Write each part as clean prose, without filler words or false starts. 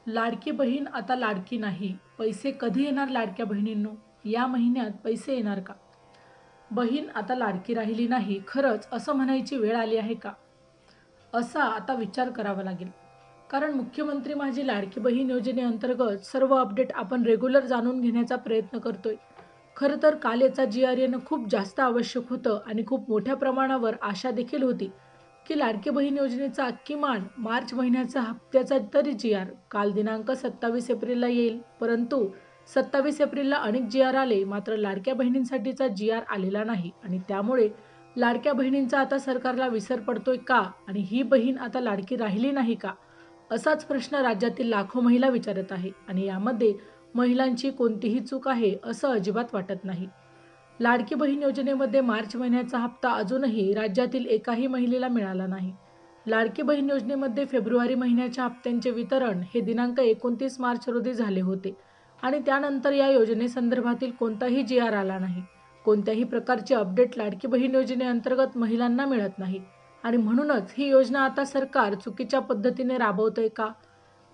लाडकी बहीण आता लाडकी नाही. पैसे कधी येणार लाडक्या बहिणींनो? या महिन्यात पैसे येणार का? बहीण आता लाडकी राहिली नाही. खरंच असं म्हणायची वेळ आली आहे का? असा आता विचार करावा लागेल. कारण मुख्यमंत्री माझी लाडकी बहीण योजनेअंतर्गत सर्व अपडेट आपण रेग्युलर जाणून घेण्याचा प्रयत्न करतोय. खरं तर काल याचा जी-आर येणं खूप जास्त आवश्यक होतं आणि खूप मोठ्या प्रमाणावर आशा देखील होती की लाडकी बहीण योजनेचा किमान मार्च महिन्याचा हप्त्याचा तरी जी-आर काल दिनांक 27 एप्रिलला येईल. परंतु 27 एप्रिलला अनेक जी-आर आले, मात्र लाडक्या बहिणींसाठीचा जी-आर आलेला नाही आणि त्यामुळे लाडक्या बहिणींचा आता सरकारला विसर पडतोय का आणि ही बहीण आता लाडकी राहिली नाही का? असाच प्रश्न राज्यातील लाखो महिला विचारत आहे आणि यामध्ये महिलांची कोणतीही चूक आहे असं अजिबात वाटत नाही. लाडकी बहीण योजनेमध्ये मार्च महिन्याचा हप्ता अजूनही राज्यातील एकाही महिलेला मिळाला नाही. लाडकी बहीण योजनेमध्ये फेब्रुवारी महिन्याच्या हप्त्यांचे वितरण हे दिनांक 29 मार्च रोजी झाले होते आणि त्यानंतर या योजनेसंदर्भातील कोणताही जी-आर आला नाही. कोणत्याही प्रकारचे अपडेट लाडकी बहीण योजनेअंतर्गत महिलांना मिळत नाही आणि म्हणूनच ही योजना आता सरकार चुकीच्या पद्धतीने राबवतंय का?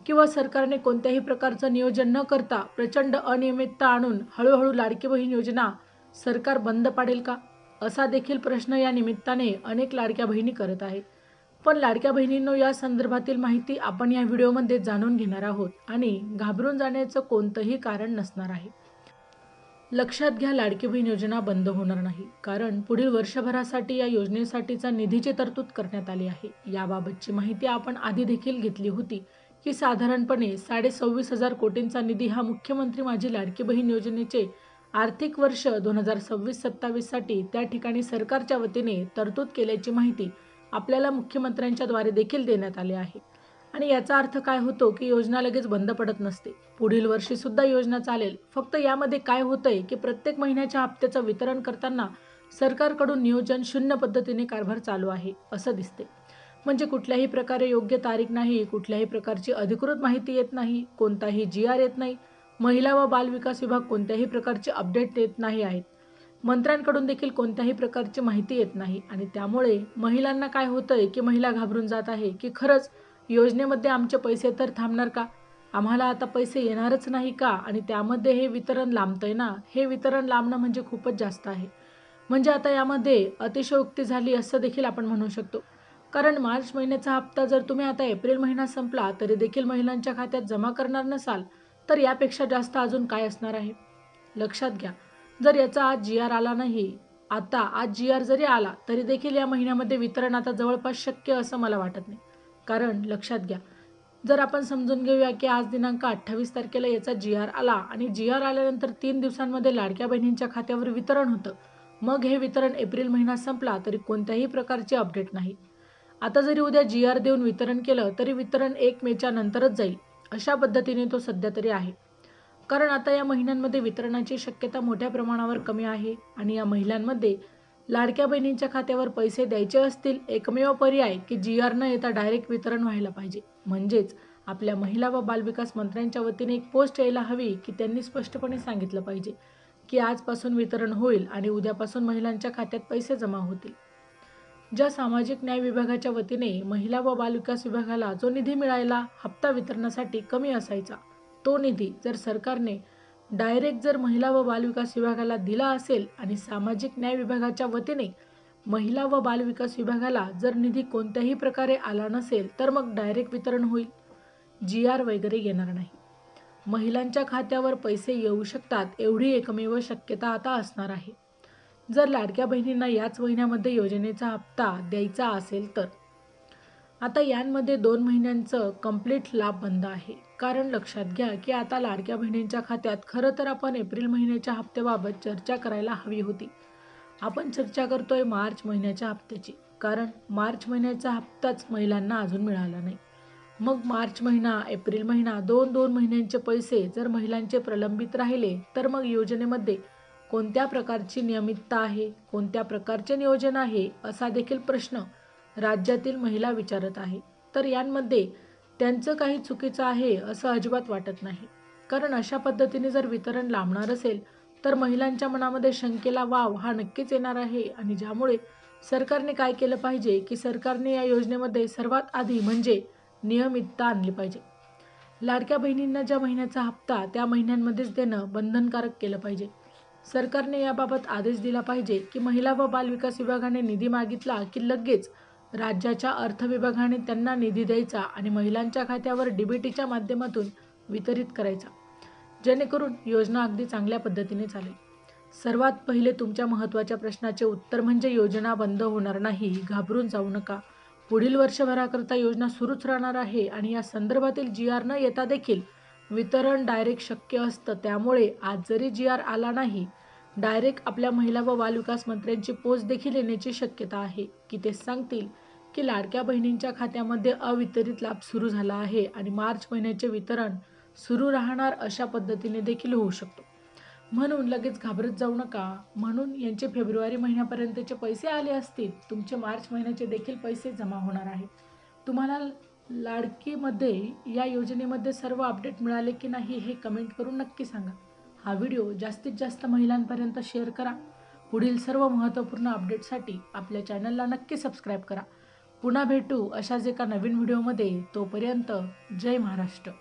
किंवा सरकारने कोणत्याही प्रकारचं नियोजन न करता प्रचंड अनियमितता आणून हळूहळू लाडकी बहीण योजना सरकार बंद पाडेल का? असा देखील प्रश्न या निमित्ताने अनेक लाडक्या बहिणी करत आहेत. पण लाडक्या बहिणींनो, या संदर्भातील माहिती आपण या व्हिडिओमध्ये जाणून घेणार आहोत आणि घाबरून जाण्याचं कोणतंही कारण नसणार आहे. लक्षात घ्या, लाडकी बहीण योजना बंद होणार नाही. कारण पुढील वर्षभरासाठी या योजनेसाठीचा निधीची तरतूद करण्यात आली आहे. याबाबतची माहिती आपण आधी देखील घेतली होती की साधारणपणे 26,500 कोटींचा निधी हा मुख्यमंत्री माझी लाडकी बहीण योजनेचे आर्थिक वर्ष 2026-27 साठी त्या ठिकाणी सरकारच्या वतीने तरतूद केल्याची माहिती आपल्याला मुख्यमंत्र्यांच्याद्वारे देखील देण्यात आली आहे. आणि याचा अर्थ काय होतो की योजना लगेच बंद पडत नसते. पुढील वर्षी सुद्धा योजना चालेल. फक्त यामध्ये काय होतंय की प्रत्येक महिन्याच्या हप्त्याचं वितरण करताना सरकारकडून नियोजन शून्य पद्धतीने कारभार चालू आहे असं दिसते. म्हणजे कुठल्याही प्रकारे योग्य तारीख नाही, कुठल्याही प्रकारची अधिकृत माहिती येत नाही, कोणताही जी-आर येत नाही, महिला व बाल विकास विभाग कोणत्याही प्रकारचे अपडेट देत नाही आहेत, मंत्र्यांकडून देखील कोणत्याही प्रकारची माहिती येत नाही आणि त्यामुळे महिलांना काय होतंय की महिला घाबरून जात आहे की खरंच योजनेमध्ये आमचे पैसे तर थांबणार का? आम्हाला आता पैसे येणारच नाही का? आणि त्यामध्ये हे वितरण लांबतंय ना, हे वितरण लांबणं म्हणजे खूपच जास्त आहे. म्हणजे आता यामध्ये अतिशयोक्ती झाली असं देखील आपण म्हणू शकतो. कारण मार्च महिन्याचा हप्ता जर तुम्ही आता एप्रिल महिना संपला तरी देखील महिलांच्या खात्यात जमा करणार नसाल, तर यापेक्षा जास्त अजून काय असणार आहे? लक्षात घ्या, जर याचा आज जी-आर आला नाही, आता आज जी-आर जरी आला तरी देखील या महिन्यामध्ये वितरण आता जवळपास शक्य असं मला वाटत नाही. कारण लक्षात घ्या, जर आपण समजून घेऊया की आज दिनांक 28 तारखेला याचा जी-आर आला आणि जी-आर आल्यानंतर 3 दिवसांमध्ये लाडक्या बहिणींच्या खात्यावर वितरण होतं. मग हे वितरण एप्रिल महिना संपला तरी कोणत्याही प्रकारचे अपडेट नाही. आता जरी उद्या जी-आर देऊन वितरण केलं तरी वितरण 1 मेच्या नंतरच जाईल. अशा पद्धतीने तो सध्या तरी आहे. कारण आता या महिन्यांमध्ये वितरणाची शक्यता मोठ्या प्रमाणावर कमी आहे आणि या महिलांमध्ये लाडक्या बहिणींच्या खात्यावर पैसे द्यायचे असतील, एकमेव पर्याय की जी-आर न येता डायरेक्ट वितरण व्हायला पाहिजे. म्हणजेच आपल्या महिला व बालविकास मंत्र्यांच्या वतीने एक पोस्ट यायला हवी की त्यांनी स्पष्टपणे सांगितलं पाहिजे की आजपासून वितरण होईल आणि उद्यापासून महिलांच्या खात्यात पैसे जमा होतील. ज्या सामाजिक न्याय विभागाच्या वतीने महिला व बालविकास विभागाला जो निधी मिळायला हप्ता वितरणासाठी कमी असायचा, तो निधी जर सरकारने डायरेक्ट जर महिला व बालविकास विभागाला दिला असेल आणि सामाजिक न्याय विभागाच्या वतीने महिला व बालविकास विभागाला जर निधी कोणत्याही प्रकारे आला नसेल तर मग डायरेक्ट वितरण होईल. जी-आर वगैरे येणार नाही. महिलांच्या खात्यावर पैसे येऊ शकतात एवढी एकमेव शक्यता आता असणार आहे. जर लाडक्या बहिणींना याच महिन्यामध्ये योजनेचा हप्ता द्यायचा असेल तर. आता यांमध्ये 2 महिन्यांचं कंप्लीट लाभ बंद आहे. कारण लक्षात घ्या की आता लाडक्या बहिणींच्या खात्यात खरं तर आपण एप्रिल महिन्याच्या हप्त्याबाबत चर्चा करायला हवी होती. आपण चर्चा करतोय मार्च महिन्याच्या हप्त्याची. कारण मार्च महिन्याचा हप्ताच महिलांना अजून मिळाला नाही. मग मार्च महिना, एप्रिल महिना, 2-2 महिन्यांचे पैसे जर महिलांचे प्रलंबित राहिले तर मग योजनेमध्ये कोणत्या प्रकारची नियमितता आहे, कोणत्या प्रकारचे नियोजन आहे, असा देखील प्रश्न राज्यातील महिला विचारत आहे. तर यांमध्ये त्यांचं काही चुकीचं आहे असं अजिबात वाटत नाही. कारण अशा पद्धतीने जर वितरण लांबणार असेल तर महिलांच्या मनामध्ये शंकेला वाव हा नक्कीच येणार आहे आणि ज्यामुळे सरकारने काय केलं पाहिजे की सरकारने या योजनेमध्ये सर्वात आधी म्हणजे नियमितता आणली पाहिजे. लाडक्या बहिणींना ज्या महिन्याचा हप्ता त्या महिन्यांमध्येच देणं बंधनकारक केलं पाहिजे. सरकारने याबाबत आदेश दिला पाहिजे की महिला व बालविकास विभागाने निधी मागितला की लगेच राज्याच्या अर्थ विभागाने त्यांना निधी द्यायचा आणि महिलांच्या खात्यावर डीबीटीच्या माध्यमातून वितरित करायचा, जेणेकरून योजना अगदी चांगल्या पद्धतीने चालेल. सर्वात पहिले तुमच्या महत्त्वाच्या प्रश्नाचे उत्तर म्हणजे योजना बंद होणार नाही. घाबरून जाऊ नका. पुढील वर्षभराकरता योजना सुरूच राहणार आहे आणि या संदर्भातील GR न येता देखील वितरण डायरेक्ट शक्य असतं. त्यामुळे आज जरी GR आला नाही, डायरेक्ट आपल्या महिला व बालविकास मंत्र्यांची पोच देखील येण्याची शक्यता आहे की ते सांगतील की लाडक्या बहिणींच्या खात्यामध्ये अवितरित लाभ सुरू झाला आहे आणि मार्च महिन्याचे वितरण सुरू राहणार अशा पद्धतीने देखील होऊ शकतो. म्हणून लगेच घाबरत जाऊ नका. म्हणून यांचे फेब्रुवारी महिन्यापर्यंतचे पैसे आले असतील, तुमचे मार्च महिन्याचे देखील पैसे जमा होणार आहेत. तुम्हाला लाडकीमध्ये या योजनेमध्ये सर्व अपडेट मिळाले की नाही हे कमेंट करून नक्की सांगा. हा व्हिडिओ जास्तीत जास्त महिलांपर्यंत शेअर करा. पुढील सर्व महत्त्वपूर्ण अपडेटसाठी आपल्या चॅनलला नक्की सबस्क्राईब करा. पुन्हा भेटू अशाच एका नवीन व्हिडिओमध्ये. तोपर्यंत जय महाराष्ट्र.